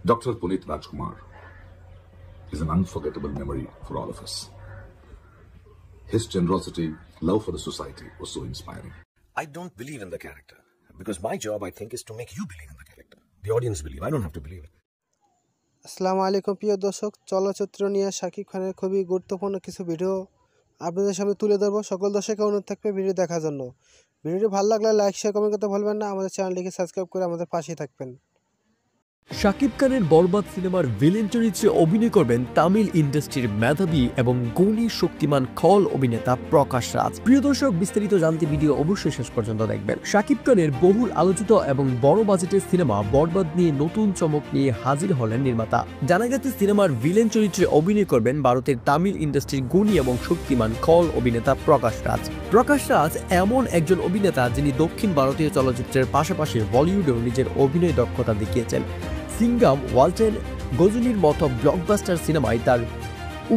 Dr. Puneet Rajkumar is an unforgettable memory for all of us. His generosity, love for the society was so inspiring. I don't believe in the character because my job, I think, is to make you believe in the character. The audience believe. I don't have to believe it. আসসালামু আলাইকুম প্রিয় দর্শক, চলচ্চিত্র নিয়ে শাকিব খানের খুবই গুরুত্বপূর্ণ কিছু ভিডিও আপনাদের সামনে তুলে ধরবো। সকল দর্শকের অনুরোধ থাকবে ভিডিও দেখার জন্য। ভিডিওটি ভালো লাগলে লাইক শেয়ার কমেন্ট করতে ভুলবেন না। আমাদের চ্যানেলটিকে সাবস্ক্রাইব করে আমাদের পাশেই থাকবেন। শাকিব খানের বরবাদ সিনেমার ভিলেন চরিত্রে অভিনয় করবেন তামিল ইন্ডাস্ট্রির মেধাবী এবং গুণী শক্তিমান খল অভিনেতা প্রকাশ রাজ। প্রিয় দর্শক, বিস্তারিত জানতে ভিডিও অবশ্যই শেষ পর্যন্ত দেখবেন। শাকিব খানের বহুল আলোচিত এবং বড় বাজেটের সিনেমা বরবাদ নিয়ে নতুন চমক নিয়ে হাজির হলেন নির্মাতা। জানা গেছে সিনেমার ভিলেন চরিত্রে অভিনয় করবেন ভারতের তামিল ইন্ডাস্ট্রির গুণী এবং শক্তিমান খল অভিনেতা প্রকাশ রাজ। প্রকাশ রাজ এমন একজন অভিনেতা যিনি দক্ষিণ ভারতীয় চলচ্চিত্রের পাশাপাশি বলিউডেও নিজের অভিনয় দক্ষতা দেখিয়েছেন। সিঙ্গাম, ওয়ালটেন, গজনীর মতো ব্লকবাস্টার সিনেমায় তার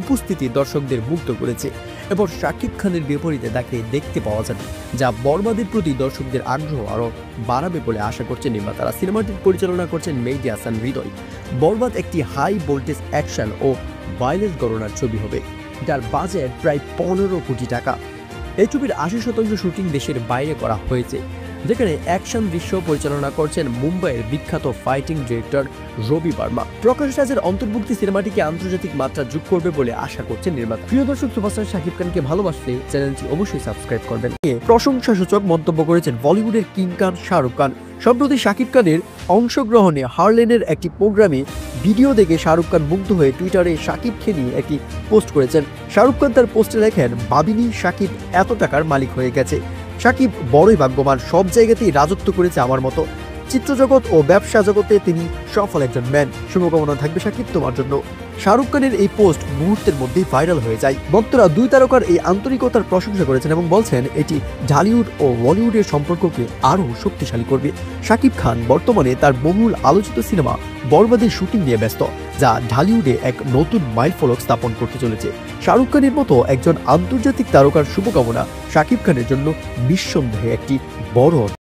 উপস্থিতি দর্শকদের মুগ্ধ করেছে। এবার শাকিব খানের বিপরীতে তাকে দেখতে পাওয়া যাবে, যা বরবাদের প্রতি দর্শকদের আগ্রহ আরও বাড়াবে বলে আশা করছেন নির্মাতারা। সিনেমাটির পরিচালনা করছেন মেহেদী হাসান হৃদয়। বরবাদ একটি হাই ভোল্টেজ অ্যাকশন ও ভায়োলেন্স গণনার ছবি হবে, যার বাজেট প্রায় 15 কোটি টাকা। এই ছবির 80% শুটিং দেশের বাইরে করা হয়েছে, যেখানে অ্যাকশন দৃশ্য পরিচালনা করছেন মুম্বাইয়ের বিখ্যাত ফাইটিং ডিরেক্টর রবি বার্মা। প্রকাশ রাজের অন্তর্ভুক্তি সিনেমাটিকে আন্তর্জাতিক মাত্রা যোগ করবে বলে আশা করছেন নির্মাতা। প্রিয় দর্শক, সুপারস্টার শাকিব খানকে ভালোবাসলে চ্যানেলটি অবশ্যই সাবস্ক্রাইব করবেন। প্রশংসাসূচক মন্তব্য করেছেন বলিউডের কিং খান শাহরুখ খান। সম্প্রতি শাকিব খানের অংশগ্রহণে হারলেনের একটি প্রোগ্রামে ভিডিও দেখে শাহরুখ খান মুগ্ধ হয়ে টুইটারে শাকিবকে নিয়ে একটি পোস্ট করেছেন। শাহরুখ খান তার পোস্টে লেখেন, ভাবিনি শাকিব এত টাকার মালিক হয়ে গেছে। শাকিব বড়ই ভাগ্যবান, সব জায়গাতেই রাজত্ব করেছে আমার মতো। চিত্রজগৎ ও ব্যবসা জগতে তিনি সফল একজন ম্যান। শুভকামনা থাকবে শাকিব তোমার জন্য। শাহরুখ খানের এই পোস্ট মুহূর্তের মধ্যেই ভাইরাল হয়ে যায়। ভক্তরা দুই তারকার এই আন্তরিকতার প্রশংসা করেছেন এবং বলছেন এটি ঢালিউড ও বলিউডের সম্পর্ককে আরও শক্তিশালী করবে। শাকিব খান বর্তমানে তার বহুল আলোচিত সিনেমা বরবাদের শুটিং নিয়ে ব্যস্ত, যা ঢালিউডে এক নতুন মাইলফলক স্থাপন করতে চলেছে। শাহরুখ খানের মতো একজন আন্তর্জাতিক তারকার শুভকামনা শাকিব খানের জন্য নিঃসন্দেহে একটি বড়